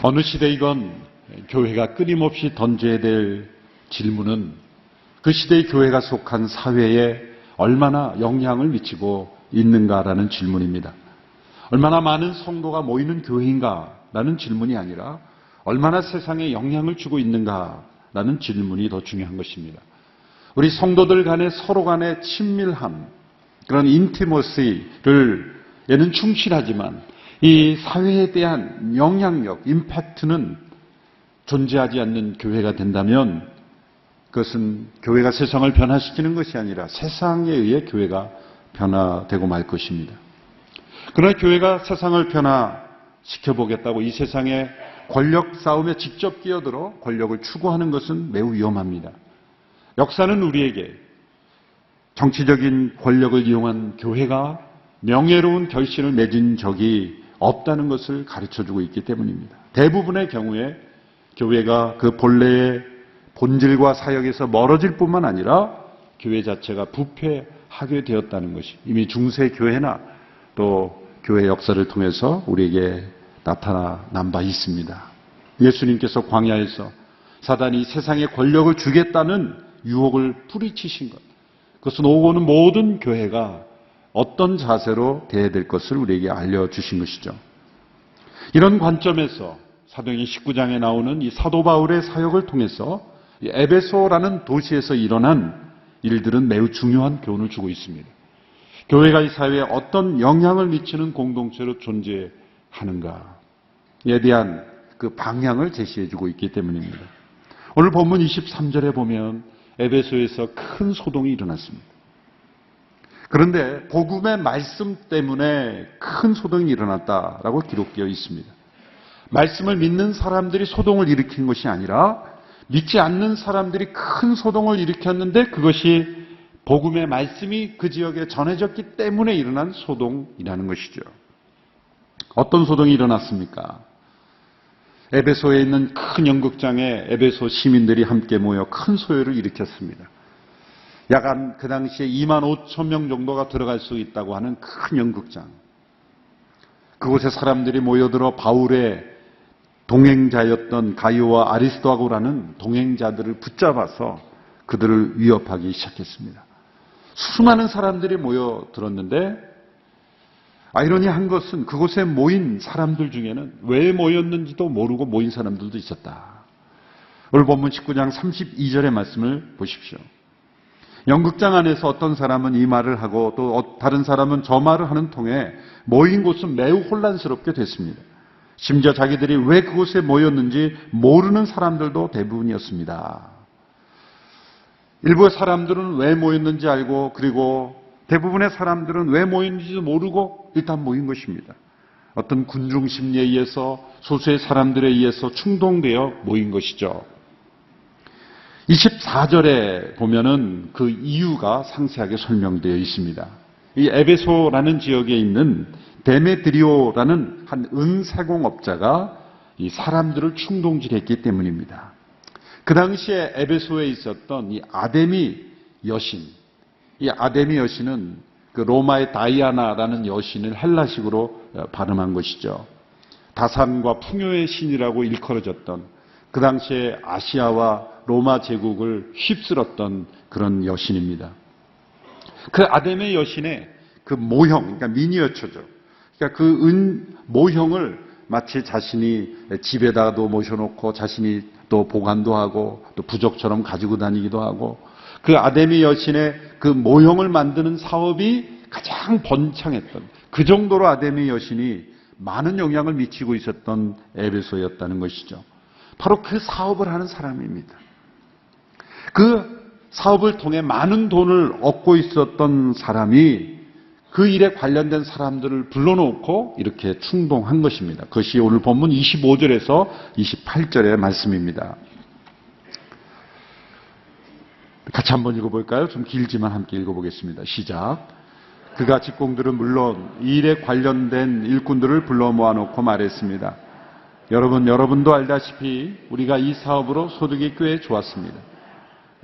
어느 시대이건 교회가 끊임없이 던져야 될 질문은 그 시대의 교회가 속한 사회에 얼마나 영향을 미치고 있는가라는 질문입니다. 얼마나 많은 성도가 모이는 교회인가라는 질문이 아니라 얼마나 세상에 영향을 주고 있는가라는 질문이 더 중요한 것입니다. 우리 성도들 간의 서로 간의 친밀함, 그런 인티머시를 얘는 충실하지만 이 사회에 대한 영향력, 임팩트는 존재하지 않는 교회가 된다면 그것은 교회가 세상을 변화시키는 것이 아니라 세상에 의해 교회가 변화되고 말 것입니다. 그러나 교회가 세상을 변화시켜보겠다고 이 세상의 권력 싸움에 직접 끼어들어 권력을 추구하는 것은 매우 위험합니다. 역사는 우리에게 정치적인 권력을 이용한 교회가 명예로운 결실을 맺은 적이 없다는 것을 가르쳐주고 있기 때문입니다. 대부분의 경우에 교회가 그 본래의 본질과 사역에서 멀어질 뿐만 아니라 교회 자체가 부패하게 되었다는 것이 이미 중세 교회나 또 교회 역사를 통해서 우리에게 나타난 바 있습니다. 예수님께서 광야에서 사단이 세상에 권력을 주겠다는 유혹을 뿌리치신 것, 그것은 오고는 모든 교회가 어떤 자세로 대해야 될 것을 우리에게 알려주신 것이죠. 이런 관점에서 사도행전 19장에 나오는 이 사도 바울의 사역을 통해서 이 에베소라는 도시에서 일어난 일들은 매우 중요한 교훈을 주고 있습니다. 교회가 이 사회에 어떤 영향을 미치는 공동체로 존재하는가에 대한 그 방향을 제시해주고 있기 때문입니다. 오늘 본문 23절에 보면 에베소에서 큰 소동이 일어났습니다. 그런데 복음의 말씀 때문에 큰 소동이 일어났다라고 기록되어 있습니다. 말씀을 믿는 사람들이 소동을 일으킨 것이 아니라 믿지 않는 사람들이 큰 소동을 일으켰는데 그것이 복음의 말씀이 그 지역에 전해졌기 때문에 일어난 소동이라는 것이죠. 어떤 소동이 일어났습니까? 에베소에 있는 큰 연극장에 에베소 시민들이 함께 모여 큰 소요를 일으켰습니다. 약 그 당시에 2만 5천 명 정도가 들어갈 수 있다고 하는 큰 연극장. 그곳에 사람들이 모여들어 바울의 동행자였던 가이오와 아리스도하고라는 동행자들을 붙잡아서 그들을 위협하기 시작했습니다. 수많은 사람들이 모여들었는데 아이러니한 것은 그곳에 모인 사람들 중에는 왜 모였는지도 모르고 모인 사람들도 있었다. 오늘 본문 19장 32절의 말씀을 보십시오. 연극장 안에서 어떤 사람은 이 말을 하고 또 다른 사람은 저 말을 하는 통에 모인 곳은 매우 혼란스럽게 됐습니다. 심지어 자기들이 왜 그곳에 모였는지 모르는 사람들도 대부분이었습니다. 일부의 사람들은 왜 모였는지 알고 그리고 대부분의 사람들은 왜 모였는지도 모르고 일단 모인 것입니다. 어떤 군중 심리에 의해서 소수의 사람들에 의해서 충동되어 모인 것이죠. 24절에 보면은 그 이유가 상세하게 설명되어 있습니다. 이 에베소라는 지역에 있는 데메드리오라는 한 은세공업자가 이 사람들을 충동질했기 때문입니다. 그 당시에 에베소에 있었던 이 아데미 여신, 이 아데미 여신은 그 로마의 다이아나라는 여신을 헬라식으로 발음한 것이죠. 다산과 풍요의 신이라고 일컬어졌던 그 당시에 아시아와 로마 제국을 휩쓸었던 그런 여신입니다. 그 아데미 여신의 그 모형, 그러니까 미니어처죠. 그러니까 그 모형을 마치 자신이 집에다도 모셔놓고 자신이 또 보관도 하고 또 부적처럼 가지고 다니기도 하고 그 아데미 여신의 그 모형을 만드는 사업이 가장 번창했던 그 정도로 아데미 여신이 많은 영향을 미치고 있었던 에베소였다는 것이죠. 바로 그 사업을 하는 사람입니다. 그 사업을 통해 많은 돈을 얻고 있었던 사람이 그 일에 관련된 사람들을 불러놓고 이렇게 충동한 것입니다. 그것이 오늘 본문 25절에서 28절의 말씀입니다. 같이 한번 읽어볼까요? 좀 길지만 함께 읽어보겠습니다. 시작. 그가 직공들은 물론 이 일에 관련된 일꾼들을 불러 모아놓고 말했습니다. 여러분도 알다시피 우리가 이 사업으로 소득이 꽤 좋았습니다.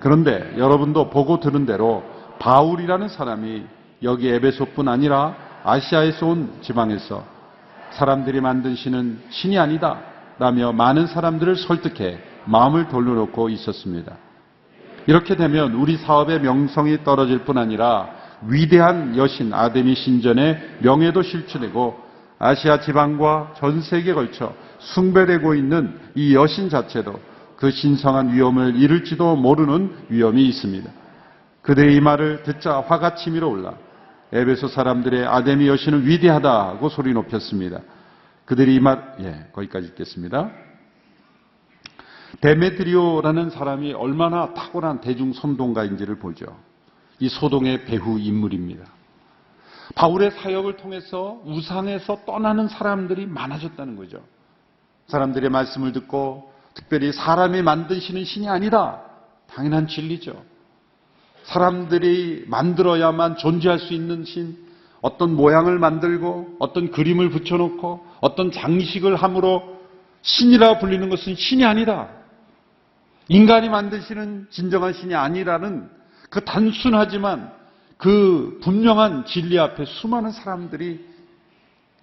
그런데 여러분도 보고 들은 대로 바울이라는 사람이 여기 에베소뿐 아니라 아시아에서 온 지방에서 사람들이 만든 신은 신이 아니다. 라며 많은 사람들을 설득해 마음을 돌려놓고 있었습니다. 이렇게 되면 우리 사업의 명성이 떨어질 뿐 아니라 위대한 여신 아데미 신전의 명예도 실추되고 아시아 지방과 전 세계에 걸쳐 숭배되고 있는 이 여신 자체도 그 신성한 위엄을 잃을지도 모르는 위험이 있습니다. 그들의 이 말을 듣자 화가 치밀어 올라 에베소 사람들의 아데미 여신은 위대하다고 소리 높였습니다. 그들이 이 말, 거기까지 읽겠습니다. 데메드리오라는 사람이 얼마나 탁월한 대중 선동가인지를 보죠. 이 소동의 배후 인물입니다. 바울의 사역을 통해서 우상에서 떠나는 사람들이 많아졌다는 거죠. 사람들의 말씀을 듣고 특별히 사람이 만드시는 신이 아니다. 당연한 진리죠. 사람들이 만들어야만 존재할 수 있는 신, 어떤 모양을 만들고 어떤 그림을 붙여놓고 어떤 장식을 함으로 신이라 불리는 것은 신이 아니다. 인간이 만드시는 진정한 신이 아니라는 그 단순하지만 그 분명한 진리 앞에 수많은 사람들이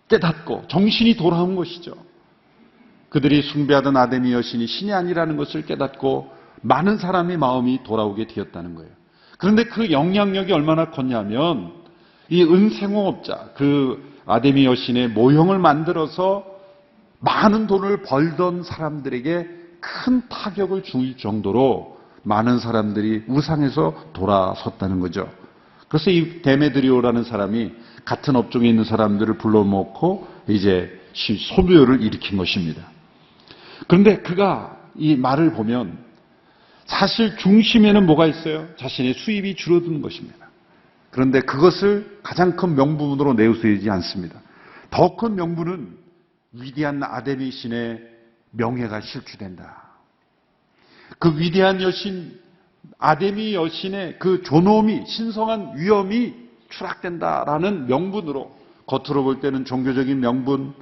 깨닫고 정신이 돌아온 것이죠. 그들이 숭배하던 아데미 여신이 신이 아니라는 것을 깨닫고 많은 사람의 마음이 돌아오게 되었다는 거예요. 그런데 그 영향력이 얼마나 컸냐면 이 은생홍업자, 그 아데미 여신의 모형을 만들어서 많은 돈을 벌던 사람들에게 큰 타격을 줄 정도로 많은 사람들이 우상에서 돌아섰다는 거죠. 그래서 이 데메드리오라는 사람이 같은 업종에 있는 사람들을 불러모고 이제 소묘를 일으킨 것입니다. 그런데 그가 이 말을 보면 사실 중심에는 뭐가 있어요? 자신의 수입이 줄어드는 것입니다. 그런데 그것을 가장 큰 명분으로 내세우지 않습니다. 더 큰 명분은 위대한 아데미 신의 명예가 실추된다. 그 위대한 여신 아데미 여신의 그 존엄이 신성한 위엄이 추락된다라는 명분으로 겉으로 볼 때는 종교적인 명분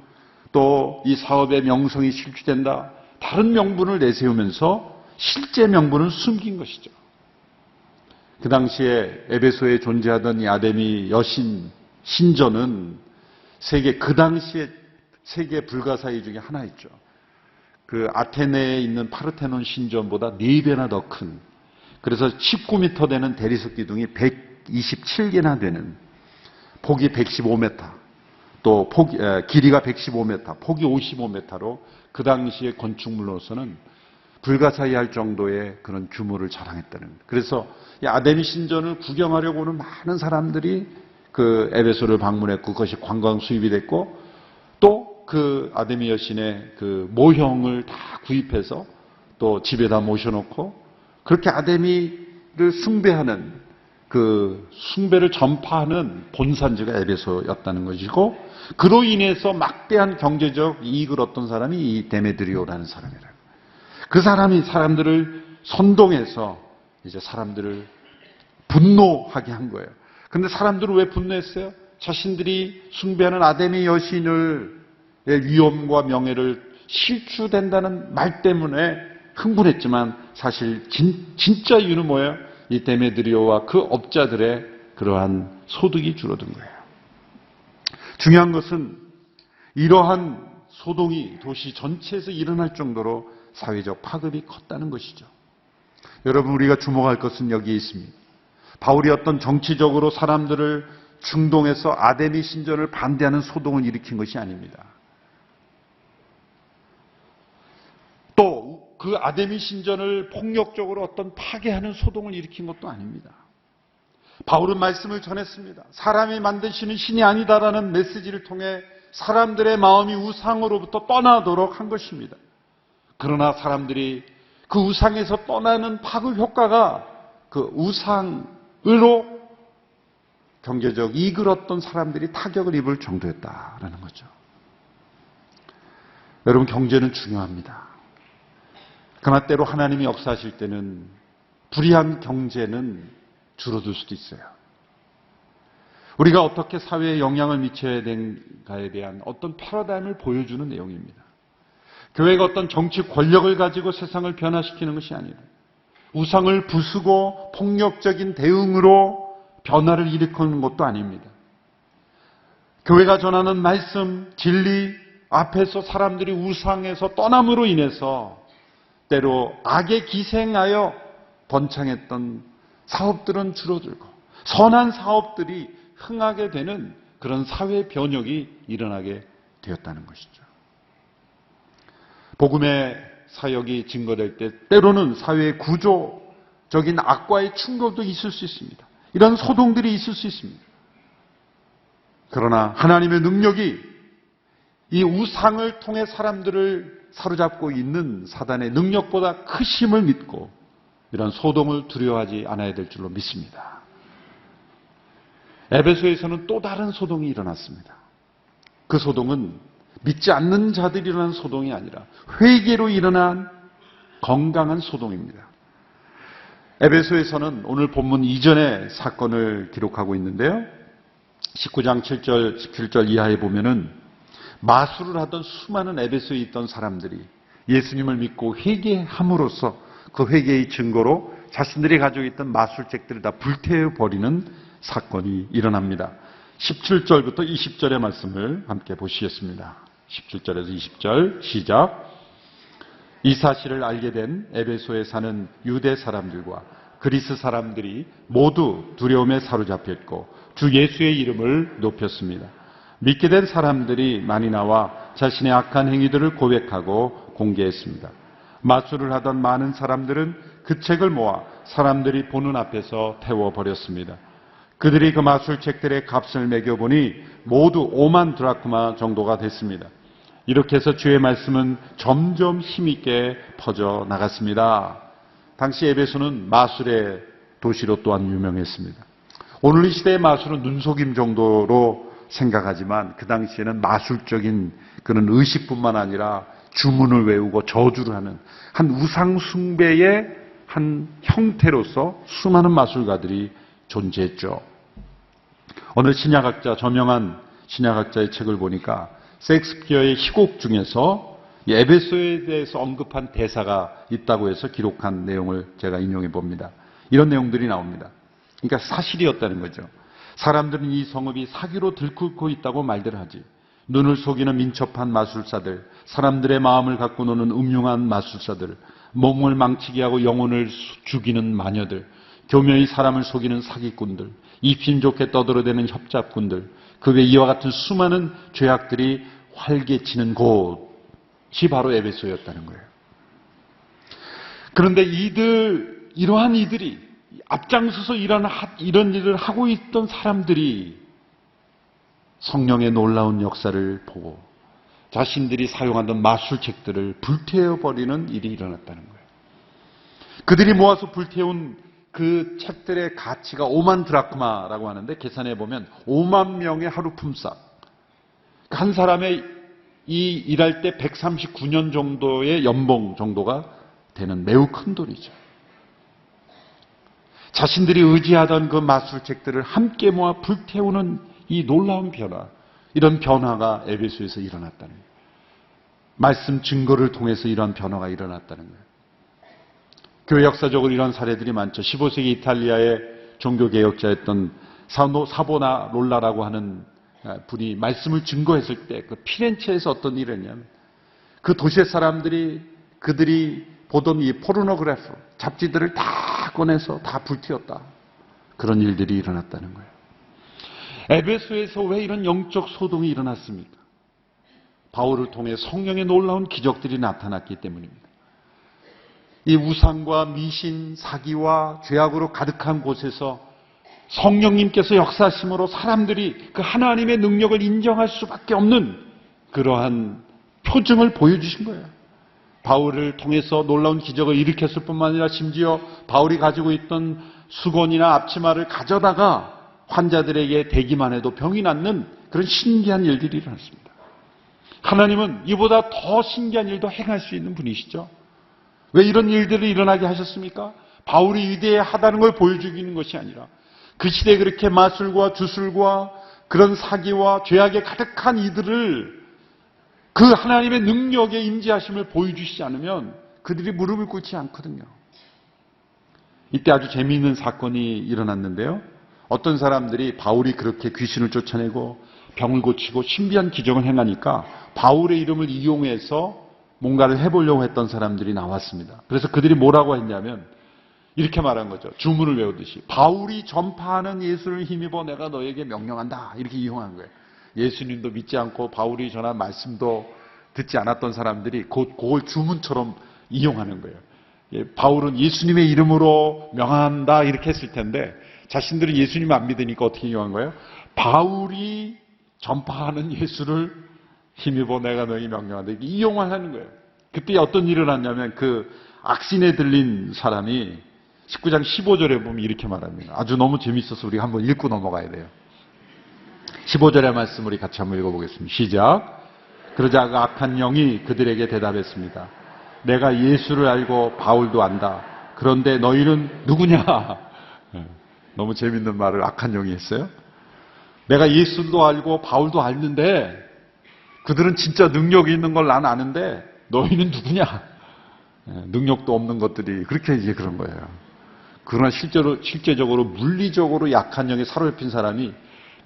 또 이 사업의 명성이 실추된다. 다른 명분을 내세우면서 실제 명분을 숨긴 것이죠. 그 당시에 에베소에 존재하던 이 아데미 여신 신전은 그 당시에 세계 불가사의 중에 하나였죠. 그 아테네에 있는 파르테논 신전보다 4배나 더 큰, 그래서 19m 되는 대리석 기둥이 127개나 되는, 폭이 115m, 또 길이가 115m, 폭이 55m로 그 당시의 건축물로서는 불가사의할 정도의 그런 규모를 자랑했다는 거예요. 그래서 이 아데미 신전을 구경하려고 오는 많은 사람들이 그 에베소를 방문했고 그것이 관광 수입이 됐고 또 그 아데미 여신의 그 모형을 다 구입해서 또 집에다 모셔놓고 그렇게 아데미를 숭배하는 그 숭배를 전파하는 본산지가 에베소였다는 것이고 그로 인해서 막대한 경제적 이익을 얻던 사람이 이 데메드리오라는 사람이라고. 그 사람이 사람들을 선동해서 이제 사람들을 분노하게 한 거예요. 근데 사람들은 왜 분노했어요? 자신들이 숭배하는 아데미 여신의 위엄과 명예를 실추된다는 말 때문에 흥분했지만 사실 진짜 이유는 뭐예요? 이 데메드리오와 그 업자들의 그러한 소득이 줄어든 거예요. 중요한 것은 이러한 소동이 도시 전체에서 일어날 정도로 사회적 파급이 컸다는 것이죠. 여러분, 우리가 주목할 것은 여기에 있습니다. 바울이 어떤 정치적으로 사람들을 충동해서 아데미 신전을 반대하는 소동을 일으킨 것이 아닙니다. 또 그 아데미 신전을 폭력적으로 어떤 파괴하는 소동을 일으킨 것도 아닙니다. 바울은 말씀을 전했습니다. 사람이 만드시는 신이 아니다라는 메시지를 통해 사람들의 마음이 우상으로부터 떠나도록 한 것입니다. 그러나 사람들이 그 우상에서 떠나는 파급 효과가 그 우상으로 경제적 이익을 얻던 사람들이 타격을 입을 정도였다라는 거죠. 여러분, 경제는 중요합니다. 그러나 때로 하나님이 역사하실 때는 불의한 경제는 줄어들 수도 있어요. 우리가 어떻게 사회에 영향을 미쳐야 되는가에 대한 어떤 패러다임을 보여주는 내용입니다. 교회가 어떤 정치 권력을 가지고 세상을 변화시키는 것이 아니라 우상을 부수고 폭력적인 대응으로 변화를 일으키는 것도 아닙니다. 교회가 전하는 말씀, 진리, 앞에서 사람들이 우상에서 떠남으로 인해서 때로 악에 기생하여 번창했던 사업들은 줄어들고 선한 사업들이 흥하게 되는 그런 사회 변혁이 일어나게 되었다는 것이죠. 복음의 사역이 증거될 때 때로는 사회 구조적인 악과의 충돌도 있을 수 있습니다. 이런 소동들이 있을 수 있습니다. 그러나 하나님의 능력이 이 우상을 통해 사람들을 사로잡고 있는 사단의 능력보다 크심을 믿고 이런 소동을 두려워하지 않아야 될 줄로 믿습니다. 에베소에서는 또 다른 소동이 일어났습니다. 그 소동은 믿지 않는 자들이 일어난 소동이 아니라 회개로 일어난 건강한 소동입니다. 에베소에서는 오늘 본문 이전의 사건을 기록하고 있는데요. 19장 7절, 17절 이하에 보면은 마술을 하던 수많은 에베소에 있던 사람들이 예수님을 믿고 회개함으로써 그 회개의 증거로 자신들이 가지고 있던 마술책들을 다 불태워버리는 사건이 일어납니다. 17절부터 20절의 말씀을 함께 보시겠습니다. 17절에서 20절 시작. 이 사실을 알게 된 에베소에 사는 유대 사람들과 그리스 사람들이 모두 두려움에 사로잡혔고 주 예수의 이름을 높였습니다. 믿게 된 사람들이 많이 나와 자신의 악한 행위들을 고백하고 공개했습니다. 마술을 하던 많은 사람들은 그 책을 모아 사람들이 보는 앞에서 태워버렸습니다. 그들이 그 마술책들의 값을 매겨보니 모두 5만 드라크마 정도가 됐습니다. 이렇게 해서 주의 말씀은 점점 힘있게 퍼져나갔습니다. 당시 에베소는 마술의 도시로 또한 유명했습니다. 오늘 이 시대의 마술은 눈속임 정도로 생각하지만 그 당시에는 마술적인 그런 의식뿐만 아니라 주문을 외우고 저주를 하는 한 우상 숭배의 한 형태로서 수많은 마술가들이 존재했죠. 오늘 신약학자, 저명한 신약학자의 책을 보니까 셰익스피어의 희곡 중에서 에베소에 대해서 언급한 대사가 있다고 해서 기록한 내용을 제가 인용해 봅니다. 이런 내용들이 나옵니다. 그러니까 사실이었다는 거죠. 사람들은 이 성읍이 사기로 들끓고 있다고 말들 하지. 눈을 속이는 민첩한 마술사들, 사람들의 마음을 갖고 노는 음흉한 마술사들, 몸을 망치게 하고 영혼을 죽이는 마녀들, 교묘히 사람을 속이는 사기꾼들, 입심 좋게 떠들어대는 협잡꾼들, 그 외 이와 같은 수많은 죄악들이 활개치는 곳이 바로 에베소였다는 거예요. 그런데 이러한 이들이 앞장서서 이런 일을 하고 있던 사람들이 성령의 놀라운 역사를 보고 자신들이 사용하던 마술책들을 불태워버리는 일이 일어났다는 거예요. 그들이 모아서 불태운 그 책들의 가치가 5만 드라크마라고 하는데 계산해 보면 5만 명의 하루 품삯. 한 사람의 이 일할 때 139년 정도의 연봉 정도가 되는 매우 큰 돈이죠. 자신들이 의지하던 그 마술책들을 함께 모아 불태우는 이 놀라운 변화, 이런 변화가 에베소에서 일어났다는 거예요. 말씀 증거를 통해서 이러한 변화가 일어났다는 거예요. 교회 역사적으로 이런 사례들이 많죠. 15세기 이탈리아의 종교개혁자였던 사보나롤라라고 하는 분이 말씀을 증거했을 때 그 피렌체에서 어떤 일이 있냐면 그 도시의 사람들이 그들이 보던 이 포르노그래프 잡지들을 다 꺼내서 다 불태웠다. 그런 일들이 일어났다는 거예요. 에베소에서 왜 이런 영적 소동이 일어났습니까? 바울을 통해 성령의 놀라운 기적들이 나타났기 때문입니다. 이 우상과 미신, 사기와 죄악으로 가득한 곳에서 성령님께서 역사하심으로 사람들이 그 하나님의 능력을 인정할 수밖에 없는 그러한 표징을 보여주신 거예요. 바울을 통해서 놀라운 기적을 일으켰을 뿐만 아니라 심지어 바울이 가지고 있던 수건이나 앞치마를 가져다가 환자들에게 대기만 해도 병이 낫는 그런 신기한 일들이 일어났습니다. 하나님은 이보다 더 신기한 일도 행할 수 있는 분이시죠. 왜 이런 일들이 일어나게 하셨습니까? 바울이 위대하다는 걸 보여주기는 것이 아니라 그 시대에 그렇게 마술과 주술과 그런 사기와 죄악에 가득한 이들을 그 하나님의 능력의 임재하심을 보여주시지 않으면 그들이 무릎을 꿇지 않거든요. 이때 아주 재미있는 사건이 일어났는데요. 어떤 사람들이 바울이 그렇게 귀신을 쫓아내고 병을 고치고 신비한 기적을 행하니까 바울의 이름을 이용해서 뭔가를 해보려고 했던 사람들이 나왔습니다. 그래서 그들이 뭐라고 했냐면 이렇게 말한 거죠. 주문을 외우듯이 바울이 전파하는 예수를 힘입어 내가 너에게 명령한다. 이렇게 이용한 거예요. 예수님도 믿지 않고 바울이 전한 말씀도 듣지 않았던 사람들이 그걸 주문처럼 이용하는 거예요. 바울은 예수님의 이름으로 명한다 이렇게 했을 텐데 자신들은 예수님 안 믿으니까 어떻게 이용한 거예요? 바울이 전파하는 예수를 힘입어 내가 너에게 명령한다 이렇게 이용을 하는 거예요. 그때 어떤 일이 일어났냐면 그 악신에 들린 사람이 19장 15절에 보면 이렇게 말합니다. 아주 너무 재밌어서 우리가 한번 읽고 넘어가야 돼요. 15절의 말씀 우리 같이 한번 읽어보겠습니다. 시작. 그러자 그 악한 영이 그들에게 대답했습니다. 내가 예수를 알고 바울도 안다. 그런데 너희는 누구냐? 너무 재밌는 말을 악한 영이 했어요. 내가 예수도 알고 바울도 알는데 그들은 진짜 능력이 있는 걸 난 아는데 너희는 누구냐? 능력도 없는 것들이 그렇게 이제 그런 거예요. 그러나 실제적으로 물리적으로 약한 영에 사로잡힌 사람이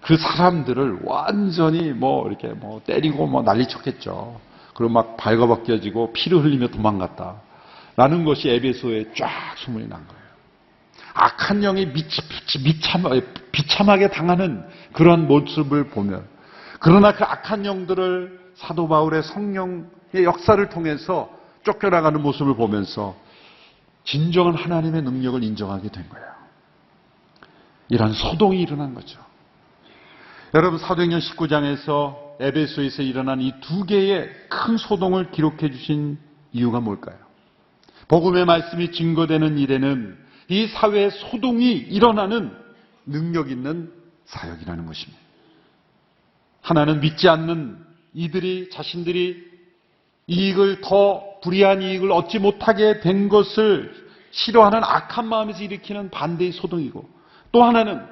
그 사람들을 완전히 이렇게 때리고 난리 쳤겠죠. 그리고 막 발가벗겨지고 피를 흘리며 도망갔다. 라는 것이 에베소에 쫙 소문이 난 거예요. 악한 영이 비참하게 당하는 그런 모습을 보면 그러나 그 악한 영들을 사도 바울의 성령의 역사를 통해서 쫓겨나가는 모습을 보면서 진정한 하나님의 능력을 인정하게 된 거예요. 이런 소동이 일어난 거죠. 여러분 사도행전 19장에서 에베소에서 일어난 이 두 개의 큰 소동을 기록해 주신 이유가 뭘까요? 복음의 말씀이 증거되는 일에는 이 사회의 소동이 일어나는 능력 있는 사역이라는 것입니다. 하나는 믿지 않는 이들이 자신들이 더 불의한 이익을 얻지 못하게 된 것을 싫어하는 악한 마음에서 일으키는 반대의 소동이고 또 하나는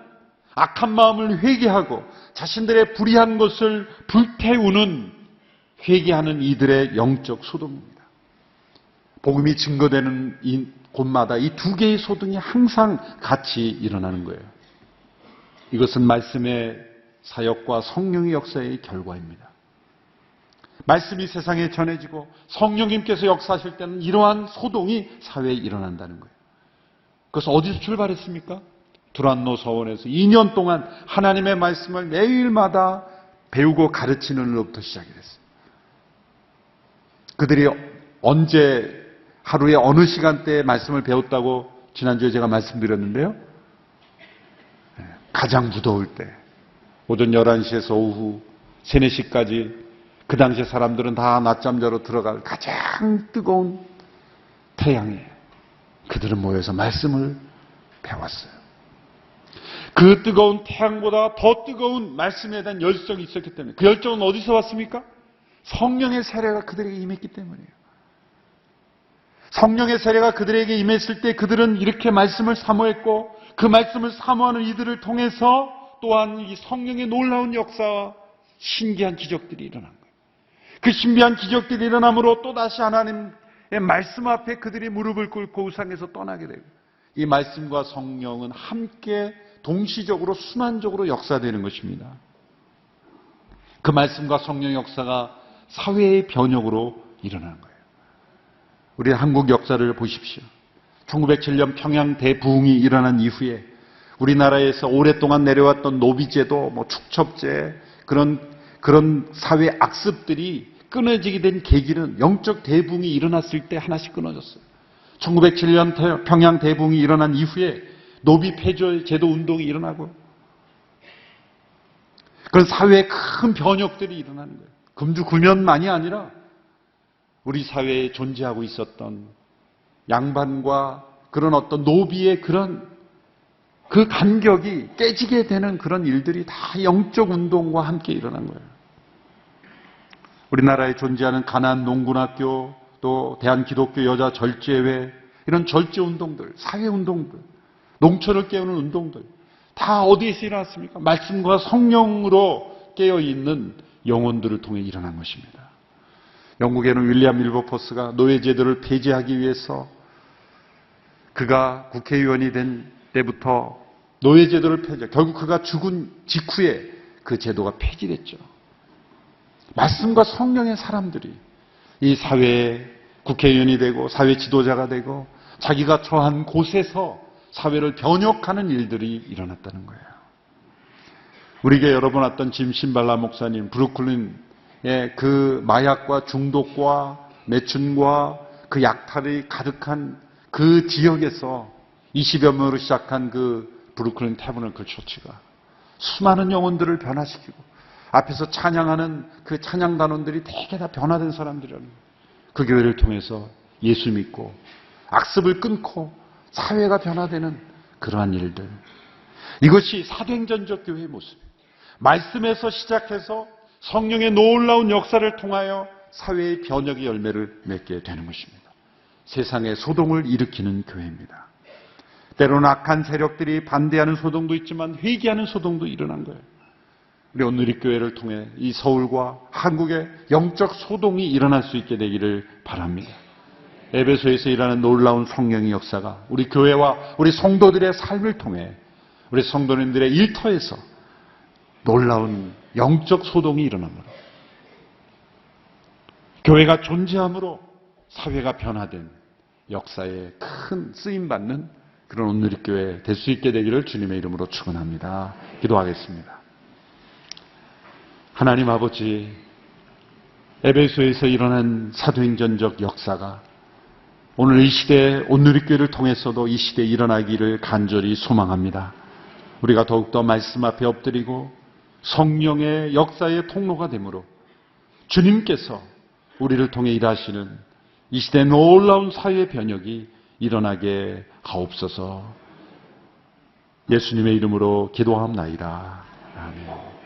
악한 마음을 회개하고 자신들의 불의한 것을 불태우는 회개하는 이들의 영적 소동입니다. 복음이 증거되는 곳마다 이 두 개의 소동이 항상 같이 일어나는 거예요. 이것은 말씀의 사역과 성령의 역사의 결과입니다. 말씀이 세상에 전해지고 성령님께서 역사하실 때는 이러한 소동이 사회에 일어난다는 거예요. 그래서 어디서 출발했습니까? 두란노 서원에서 2년 동안 하나님의 말씀을 매일마다 배우고 가르치는 일로부터 시작이 됐어요. 그들이 언제 하루에 어느 시간대에 말씀을 배웠다고 지난주에 제가 말씀드렸는데요. 가장 무더울 때 오전 11시에서 오후 3, 4시까지 그 당시에 사람들은 다 낮잠 자러 들어갈 가장 뜨거운 태양에 그들은 모여서 말씀을 배웠어요. 그 뜨거운 태양보다 더 뜨거운 말씀에 대한 열정이 있었기 때문에 그 열정은 어디서 왔습니까? 성령의 세례가 그들에게 임했기 때문이에요. 성령의 세례가 그들에게 임했을 때 그들은 이렇게 말씀을 사모했고 그 말씀을 사모하는 이들을 통해서 또한 이 성령의 놀라운 역사와 신기한 기적들이 일어난 거예요. 그 신비한 기적들이 일어남으로 또다시 하나님의 말씀 앞에 그들이 무릎을 꿇고 우상에서 떠나게 되고 이 말씀과 성령은 함께 동시적으로 순환적으로 역사되는 것입니다. 그 말씀과 성령의 역사가 사회의 변혁으로 일어나는 거예요. 우리 한국 역사를 보십시오. 1907년 평양 대부흥이 일어난 이후에 우리나라에서 오랫동안 내려왔던 노비제도, 축첩제 그런 사회 악습들이 끊어지게 된 계기는 영적 대부흥이 일어났을 때 하나씩 끊어졌어요. 1907년 평양 대부흥이 일어난 이후에 노비 폐조 제도 운동이 일어나고요. 그런 사회의 큰 변혁들이 일어나는 거예요. 금주 구면만이 아니라 우리 사회에 존재하고 있었던 양반과 그런 어떤 노비의 그 간격이 깨지게 되는 그런 일들이 다 영적 운동과 함께 일어난 거예요. 우리나라에 존재하는 가난 농군학교, 또 대한기독교 여자 절제회, 이런 절제 운동들, 사회 운동들, 농촌을 깨우는 운동들, 다 어디에서 일어났습니까? 말씀과 성령으로 깨어있는 영혼들을 통해 일어난 것입니다. 영국에는 윌리엄 밀버포스가 노예제도를 폐지하기 위해서 그가 국회의원이 된 때부터 노예제도를 폐지해 결국 그가 죽은 직후에 그 제도가 폐지됐죠. 말씀과 성령의 사람들이 이 사회의 국회의원이 되고 사회 지도자가 되고 자기가 처한 곳에서 사회를 변혁하는 일들이 일어났다는 거예요. 우리 교회 여러 번 왔던 짐 신발라 목사님, 브루클린의 그 마약과 중독과 매춘과 그 약탈이 가득한 그 지역에서 20여 명으로 시작한 그 브루클린 태버너클 처치가 수많은 영혼들을 변화시키고 앞에서 찬양하는 그 찬양단원들이 대개 다 변화된 사람들이라는 거예요. 그 교회를 통해서 예수 믿고 악습을 끊고 사회가 변화되는 그러한 일들. 이것이 사도행전적 교회의 모습이에요. 말씀에서 시작해서 성령의 놀라운 역사를 통하여 사회의 변혁의 열매를 맺게 되는 것입니다. 세상의 소동을 일으키는 교회입니다. 때로는 악한 세력들이 반대하는 소동도 있지만 회개하는 소동도 일어난 거예요. 우리 온누리교회를 통해 이 서울과 한국의 영적 소동이 일어날 수 있게 되기를 바랍니다. 에베소에서 일하는 놀라운 성령의 역사가 우리 교회와 우리 성도들의 삶을 통해 우리 성도님들의 일터에서 놀라운 영적 소동이 일어납니다. 교회가 존재함으로 사회가 변화된 역사에 큰 쓰임받는 그런 온누리교회 될 수 있게 되기를 주님의 이름으로 축원합니다. 기도하겠습니다. 하나님 아버지, 에베소에서 일어난 사도행전적 역사가 오늘 이 시대에 온누리교회를 통해서도 이 시대에 일어나기를 간절히 소망합니다. 우리가 더욱더 말씀 앞에 엎드리고 성령의 역사의 통로가 되므로 주님께서 우리를 통해 일하시는 이 시대의 놀라운 사회 변혁이 일어나게 하옵소서. 예수님의 이름으로 기도하옵나이다. 아멘.